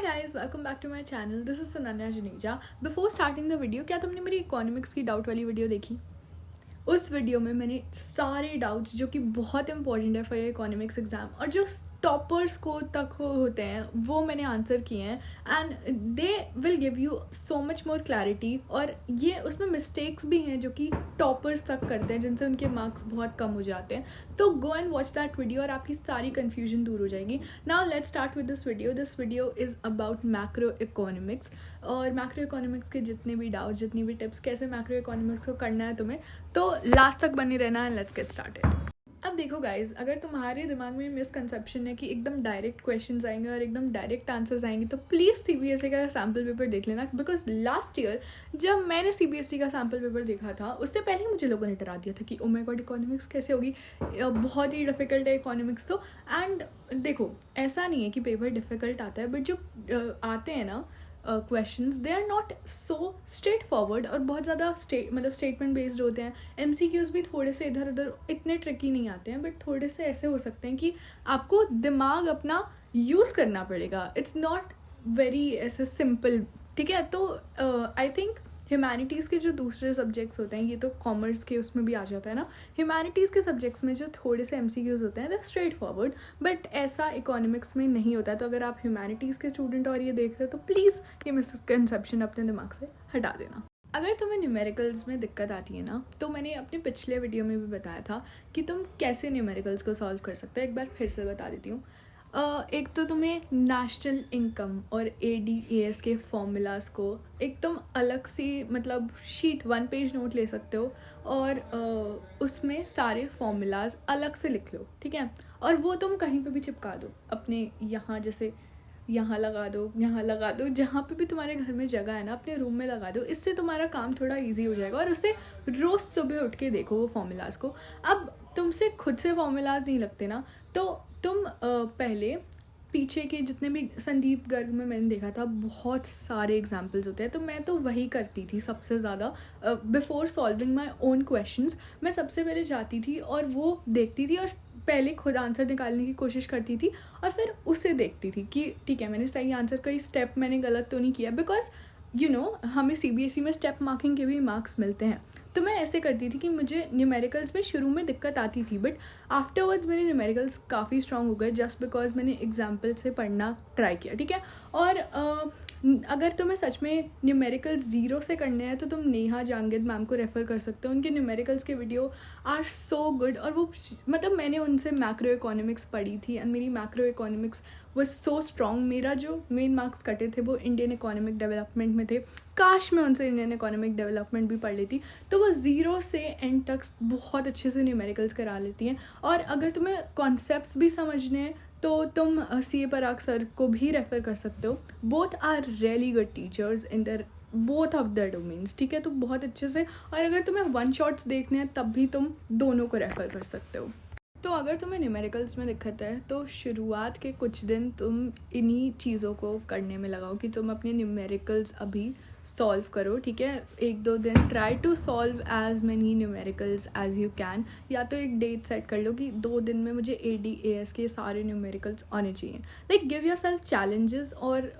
guys, welcome back to my channel. This is Sananya Juneja. Before starting the video, क्या तुमने मेरी economics की doubt वाली video देखी? उस वीडियो में मैंने सारे डाउट्स जो कि बहुत इंपॉर्टेंट है फॉर योर इकोनॉमिक्स एग्जाम और जो टॉपर्स को तक होते हैं वो मैंने आंसर किए हैं and they will give you so much more clarity. और ये उसमें मिस्टेक्स भी हैं जो कि टॉपर्स तक करते हैं जिनसे उनके मार्क्स बहुत कम हो जाते हैं। तो go and watch that video और आपकी सारी कन्फ्यूजन दूर हो जाएगी। Now let's start with this video. This video is about macro economics और मैक्रो इकोनॉमिक्स के जितने भी डाउट, जितनी भी टिप्स, कैसे मैक्रो इकोनॉमिक्स को करना है तुम्हें, तो लास्ट तक बनी रहना है। Let's get started. अब देखो गाइज, अगर तुम्हारे दिमाग में मिसकंसेप्शन है कि एकदम डायरेक्ट क्वेश्चंस आएंगे और एकदम डायरेक्ट आंसर्स आएंगे, तो प्लीज़ सीबीएसई का सैम्पल पेपर देख लेना। बिकॉज लास्ट ईयर जब मैंने सीबीएसई का सैम्पल पेपर देखा था उससे पहले ही मुझे लोगों ने डरा दिया था कि ओ माय गॉड इकोनॉमिक्स कैसे होगी, बहुत ही डिफिकल्ट है इकोनॉमिक्स तो। एंड देखो, ऐसा नहीं है कि पेपर डिफिकल्ट आता है, बट जो आते हैं ना questions, they are not so straightforward और बहुत ज़्यादा स्टेटमेंट बेस्ड होते हैं। एमसीक्यूज़ भी थोड़े से इधर उधर इतने ट्रिकी नहीं आते हैं, बट थोड़े से ऐसे हो सकते हैं कि आपको दिमाग अपना यूज़ करना पड़ेगा। इट्स नॉट वेरी ऐसे सिंपल, ठीक है। तो आई थिंक ह्यूमैनिटीज़ के जो दूसरे सब्जेक्ट्स होते हैं, ये तो कॉमर्स के उसमें भी आ जाता है ना, ह्यूमैनिटीज़ के सब्जेक्ट्स में जो थोड़े से एमसीक्यूज़ होते हैं द स्ट्रेट फॉरवर्ड, बट ऐसा इकोनॉमिक्स में नहीं होता है। तो अगर आप ह्यूमैनिटीज़ के स्टूडेंट और ये देख रहे हो तो प्लीज़ ये मिसकंसेप्शन अपने दिमाग से हटा देना। अगर तुम्हें न्यूमेरिकल्स में दिक्कत आती है ना, तो मैंने अपने पिछले वीडियो में भी बताया था कि तुम कैसे न्यूमेरिकल्स को सॉल्व कर सकते हो। एक बार फिर से बता देती हूँ। एक तो तुम्हें नेशनल इनकम और ADAS के फॉर्मूलाज को एकदम अलग सी शीट 1 पेज नोट ले सकते हो और उसमें सारे फॉर्मूलाज अलग से लिख लो, ठीक है। और वो तुम कहीं पे भी चिपका दो, अपने यहाँ, जैसे यहाँ लगा दो, यहाँ लगा दो, जहाँ पे भी तुम्हारे घर में जगह है ना, अपने रूम में लगा दो। इससे तुम्हारा काम थोड़ा इजी हो जाएगा और उससे रोज़ सुबह उठ के देखो वो फॉर्मूलाज को। अब तुमसे खुद से फॉर्मूलाज नहीं लगते ना, तो तुम पहले पीछे के जितने भी संदीप गर्ग में मैंने देखा था बहुत सारे एग्जाम्पल्स होते हैं, तो मैं तो वही करती थी सबसे ज़्यादा। Before solving my own questions मैं सबसे पहले जाती थी और वो देखती थी और पहले खुद आंसर निकालने की कोशिश करती थी और फिर उसे देखती थी कि ठीक है मैंने सही आंसर, कई स्टेप मैंने गलत तो नहीं किया। बिकॉज यू नो हमें CBSE में स्टेप मार्किंग के भी मार्क्स मिलते हैं। तो मैं ऐसे करती थी कि मुझे न्यूमेरिकल्स में शुरू में दिक्कत आती थी, बट आफ्टरवर्ड्स मेरे न्यूमेरिकल्स काफ़ी स्ट्रांग हो गए जस्ट बिकॉज मैंने एग्जाम्पल से पढ़ना ट्राई किया, ठीक है। और अगर तुम्हें सच में न्यूमेरिकल्स 0 से करने हैं तो तुम नेहा जांगिद मैम को रेफ़र कर सकते हो। उनके न्यूमेरिकल्स के वीडियो आर सो गुड और वो मैंने उनसे मैक्रो इकोनॉमिक्स पढ़ी थी एंड मेरी मैक्रो इकोनॉमिक्स वो सो स्ट्रॉन्ग। मेरा जो मेन मार्क्स कटे थे वो इंडियन इकोनॉमिक डेवलपमेंट में थे। काश मैं उनसे इंडियन इकोनॉमिक डेवलपमेंट भी पढ़ लेती। तो वो 0 से एंड तक बहुत अच्छे से न्यूमेरिकल्स करा लेती हैं। और अगर तुम्हें कॉन्सेप्ट्स भी समझने हैं तो तुम CA पराग सर को भी रेफ़र कर सकते हो। Both are really good teachers in their both of the domains, ठीक है। तो बहुत अच्छे से, और अगर तुम्हें 1 शॉट्स देखने हैं तब भी तुम दोनों को रेफ़र कर सकते हो। तो अगर तुम्हें न्यूमेरिकल्स में दिक्कत है तो शुरुआत के कुछ दिन तुम इन्हीं चीज़ों को करने में लगाओ कि तुम अपने न्यूमेरिकल्स अभी सॉल्व करो, ठीक है। 1-2 दिन try to solve as many numericals as you can, या तो एक डेट सेट कर लो कि 2 दिन में मुझे ADAS के सारे न्यूमेरिकल्स आने चाहिए। Like give your self challenges और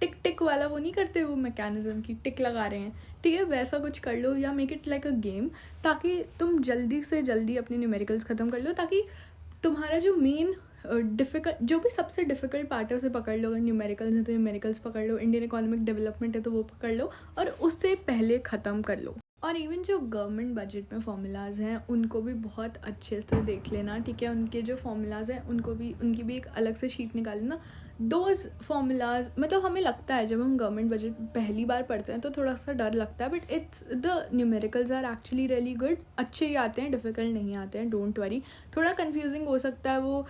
टिक टिक वाला वो नहीं करते, वो मैकेनिज्म की टिक लगा रहे हैं, ठीक है, वैसा कुछ कर लो या make it like a game, ताकि तुम जल्दी से जल्दी अपने न्यूमेरिकल्स ख़त्म कर लो, ताकि तुम्हारा जो मेन डिफ़िकल्ट, जो भी सबसे डिफ़िकल्ट पार्ट है उसे पकड़ लो। अगर न्यूमेरिकल्स है तो न्यूमेरिकल्स पकड़ लो, इंडियन इकोनॉमिक डेवलपमेंट है तो वो पकड़ लो और उससे पहले ख़त्म कर लो। और इवन जो गवर्नमेंट बजट में फॉर्मूलाज हैं उनको भी बहुत अच्छे से देख लेना, ठीक है। उनके जो फॉर्मूलाज हैं उनकी भी एक अलग से शीट निकाल लेना। दोज फॉर्मूलाज हमें लगता है जब हम गवर्नमेंट बजट पहली बार पढ़ते हैं तो थोड़ा सा डर लगता है, but it's the numericals are actually really good. अच्छे ही आते हैं, डिफ़िकल्ट नहीं आते हैं, डोंट वरी। थोड़ा कन्फ्यूजिंग हो सकता है वो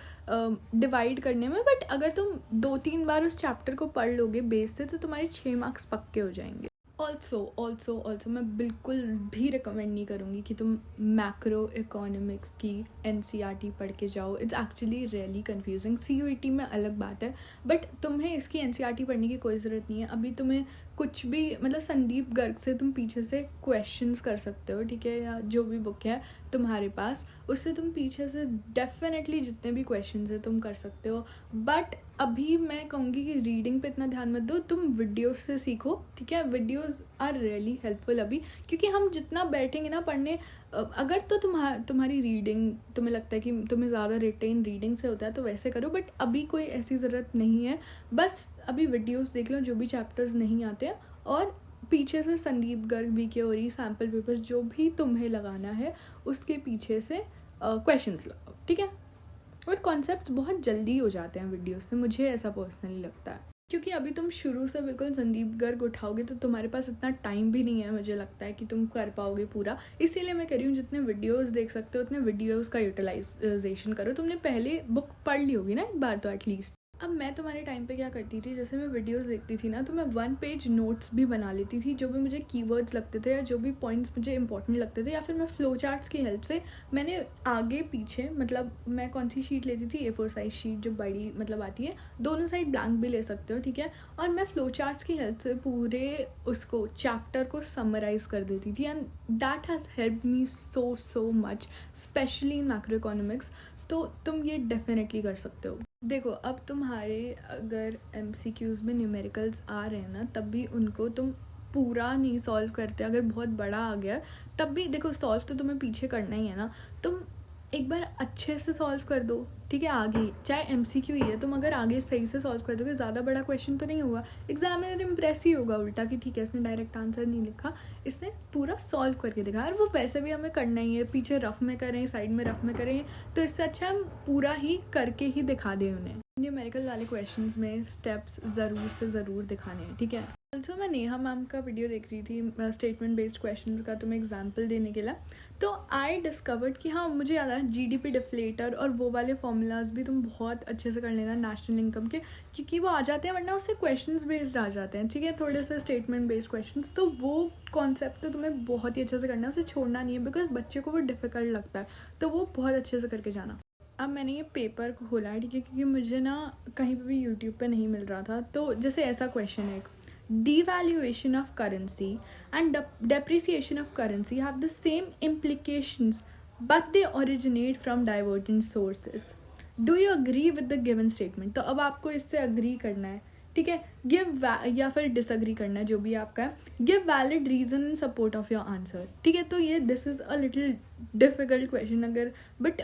डिवाइड करने में, बट अगर तुम 2-3 बार उस चैप्टर को पढ़ लोगे बेस से तो तुम्हारे 6 मार्क्स पक्के हो जाएंगे। ऑल्सो मैं बिल्कुल भी रिकमेंड नहीं करूँगी कि तुम मैक्रो इकोनॉमिक्स की NCERT पढ़ के जाओ। It's actually really confusing. CUET में अलग बात है, बट तुम्हें इसकी NCERT पढ़ने की कोई ज़रूरत नहीं है। अभी तुम्हें कुछ भी संदीप गर्ग से तुम पीछे से क्वेश्चंस कर सकते हो, ठीक है, या जो भी बुक है तुम्हारे पास उससे तुम पीछे से डेफिनेटली जितने भी क्वेश्चंस है तुम कर सकते हो। बट अभी मैं कहूँगी कि रीडिंग पे इतना ध्यान मत दो, तुम वीडियोस से सीखो, ठीक है। वीडियोस आर रियली हेल्पफुल अभी, क्योंकि हम जितना बैठेंगे ना पढ़ने, अगर तो तुम्हारी रीडिंग, तुम्हें लगता है कि तुम्हें ज़्यादा रिटेन रीडिंग से होता है तो वैसे करो, बट अभी कोई ऐसी ज़रूरत नहीं है। बस अभी वीडियोस देख लो जो भी चैप्टर्स नहीं आते हैं, और पीछे से संदीप गर्ग, वीके ओरी, सैम्पल पेपर्स जो भी तुम्हें लगाना है उसके पीछे से क्वेश्चंस लगाओ, ठीक है। और कॉन्सेप्ट्स बहुत जल्दी हो जाते हैं वीडियो से, मुझे ऐसा पर्सनली लगता है, क्योंकि अभी तुम शुरू से बिल्कुल संदीप गर्ग उठाओगे तो तुम्हारे पास इतना टाइम भी नहीं है, मुझे लगता है कि तुम कर पाओगे पूरा। इसीलिए मैं कह रही हूँ जितने वीडियोस देख सकते हो उतने वीडियोस का यूटिलाइजेशन करो। तुमने पहले बुक पढ़ ली होगी ना एक बार तो एटलीस्ट। अब मैं तुम्हारे टाइम पे क्या करती थी, जैसे मैं वीडियोस देखती थी ना तो मैं 1 पेज नोट्स भी बना लेती थी, जो भी मुझे कीवर्ड्स लगते थे या जो भी पॉइंट्स मुझे इंपॉर्टेंट लगते थे, या फिर मैं फ्लो चार्ट्स की हेल्प से मैंने आगे पीछे, मतलब मैं कौन सी शीट लेती थी, A4 साइज शीट जो बड़ी मतलब आती है, दोनों साइड ब्लैंक भी ले सकते हो, ठीक है। और मैं फ्लो चार्ट्स की हेल्प से पूरे उसको चैप्टर को समराइज़ कर देती थी, and that has help me so much, specially in macro economics. तो तुम ये डेफिनेटली कर सकते हो। देखो, अब तुम्हारे अगर MCQs में न्यूमेरिकल्स आ रहे हैं ना, तब भी उनको तुम पूरा नहीं सॉल्व करते, अगर बहुत बड़ा आ गया तब भी देखो सॉल्व तो तुम्हें पीछे करना ही है ना, तुम एक बार अच्छे से सॉल्व कर दो, ठीक है। आगे चाहे MCQ ही है, तुम अगर आगे सही से सॉल्व कर दोगे, ज़्यादा बड़ा क्वेश्चन तो नहीं होगा, एग्जामिनर इम्प्रेस ही होगा उल्टा कि ठीक है इसने डायरेक्ट आंसर नहीं लिखा, इसने पूरा सॉल्व करके दिखा। और वो वैसे भी हमें करना ही है, पीछे रफ में करें, साइड में रफ में करें, तो इससे अच्छा हम पूरा ही करके ही दिखा दें उन्हें। न्यूमेरिकल वाले क्वेश्चंस में स्टेप्स ज़रूर से ज़रूर दिखाने हैं, ठीक है। ऑल्सो मैं नेहा मैम का वीडियो देख रही थी स्टेटमेंट बेस्ड क्वेश्चंस का, तुम्हें एग्जांपल देने के लिए, तो आई डिस्कवर्ड कि हाँ मुझे याद है GDP डिफ्लेटर और वो वाले फॉर्मूलाज भी तुम बहुत अच्छे से कर लेना नेशनल इनकम के, क्योंकि वो आ जाते हैं, वरना उससे क्वेश्चंस बेस्ड आ जाते हैं, ठीक है, थोड़े से स्टेटमेंट बेस्ड क्वेश्चंस। तो वो कॉन्सेप्ट तो तुम्हें बहुत ही अच्छे से करना है, उसे छोड़ना नहीं है, बिकॉज बच्चे को वो डिफ़िकल्ट लगता है, तो वो बहुत अच्छे से करके जाना। अब मैंने ये पेपर को खोला है, ठीक है, क्योंकि मुझे ना कहीं पे भी यूट्यूब पे नहीं मिल रहा था। तो जैसे ऐसा क्वेश्चन है, devaluation of currency and depreciation of currency have the same implications but they originate from divergent sources. Do you agree with the given statement? तो अब आपको इससे अग्री करना है, ठीक है, गिव या फिर डिसअग्री करना है, जो भी आपका है। Give valid reason in support of your answer, ठीक है। तो ये this is a little difficult question, अगर बट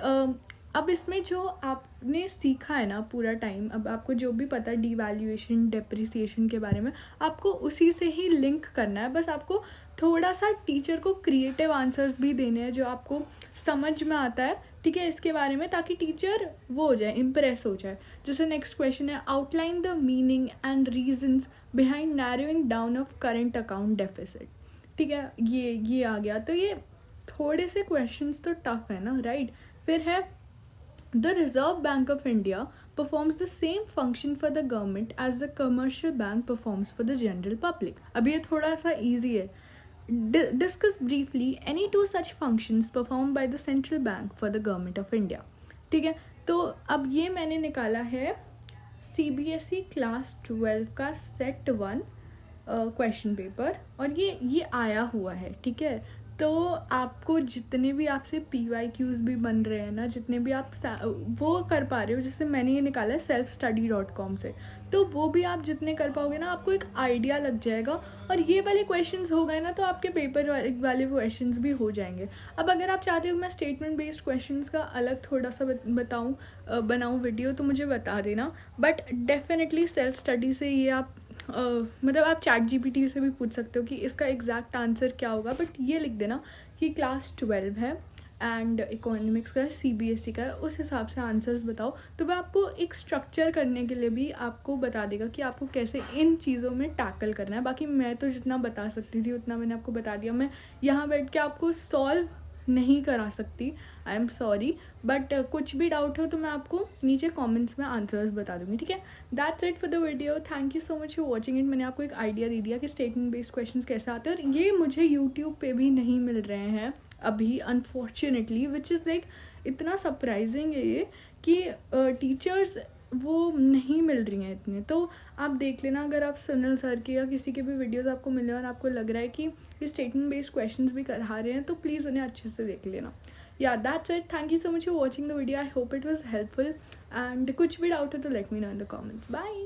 अब इसमें जो आपने सीखा है ना पूरा टाइम, अब आपको जो भी पता है डिवैल्यूएशन, डेप्रिसिएशन के बारे में, आपको उसी से ही लिंक करना है। बस आपको थोड़ा सा टीचर को क्रिएटिव आंसर्स भी देने हैं जो आपको समझ में आता है, ठीक है, इसके बारे में, ताकि टीचर वो हो जाए, इम्प्रेस हो जाए। जैसे नेक्स्ट क्वेश्चन है, outline the meaning and reasons behind narrowing down of current account deficit, ठीक है, ये आ गया। तो ये थोड़े से क्वेश्चंस तो टफ है ना, राइट। फिर है The Reserve Bank of India performs the same function for the government as the commercial bank performs for the general public. अब ये थोड़ा सा easy है. Discuss briefly any two such functions performed by the central bank for the government of India. ठीक है, तो अब ये मैंने निकाला है CBSE क्लास 12 का सेट 1 क्वेश्चन पेपर, और ये आया हुआ है, ठीक है। तो आपको जितने भी आपसे PYQs भी बन रहे हैं ना, जितने भी आप वो कर पा रहे हो, जैसे मैंने ये निकाला है selfstudy.com से, तो वो भी आप जितने कर पाओगे ना, आपको एक आइडिया लग जाएगा, और ये वाले क्वेश्चंस हो गए ना तो आपके पेपर वाले क्वेश्चंस भी हो जाएंगे। अब अगर आप चाहते हो मैं स्टेटमेंट बेस्ड क्वेश्चंस का अलग थोड़ा सा बनाऊँ वीडियो, तो मुझे बता देना, बट डेफिनेटली सेल्फ स्टडी से ये आप मतलब आप ChatGPT से भी पूछ सकते हो कि इसका एग्जैक्ट आंसर क्या होगा, बट ये लिख देना कि क्लास 12 है एंड इकोनॉमिक्स का CBSE का है, उस हिसाब से आंसर्स बताओ। तो वह आपको एक स्ट्रक्चर करने के लिए भी आपको बता देगा कि आपको कैसे इन चीज़ों में टैकल करना है। बाकी मैं तो जितना बता सकती थी उतना मैंने आपको बता दिया। मैं यहाँ बैठ के आपको सॉल्व नहीं करा सकती, आई एम सॉरी, बट कुछ भी डाउट हो तो मैं आपको नीचे कमेंट्स में आंसर्स बता दूंगी, ठीक है। That's it for the video, thank you so much for watching it. मैंने आपको एक आइडिया दे दिया कि स्टेटमेंट बेस्ड क्वेश्चंस कैसे आते हैं, और ये मुझे यूट्यूब पे भी नहीं मिल रहे हैं अभी अनफॉर्चुनेटली, विच इज़ लाइक इतना सरप्राइजिंग है ये कि टीचर्स वो नहीं मिल रही हैं इतने। तो आप देख लेना, अगर आप सुनील सर के या किसी के भी वीडियोस आपको मिले और आपको लग रहा है कि ये स्टेटमेंट बेस्ड क्वेश्चंस भी करा रहे हैं, तो प्लीज़ उन्हें अच्छे से देख लेना। या that's it. Thank you so much for watching the video. I hope it was helpful. And कुछ भी डाउट हो तो let me know in the comments. Bye.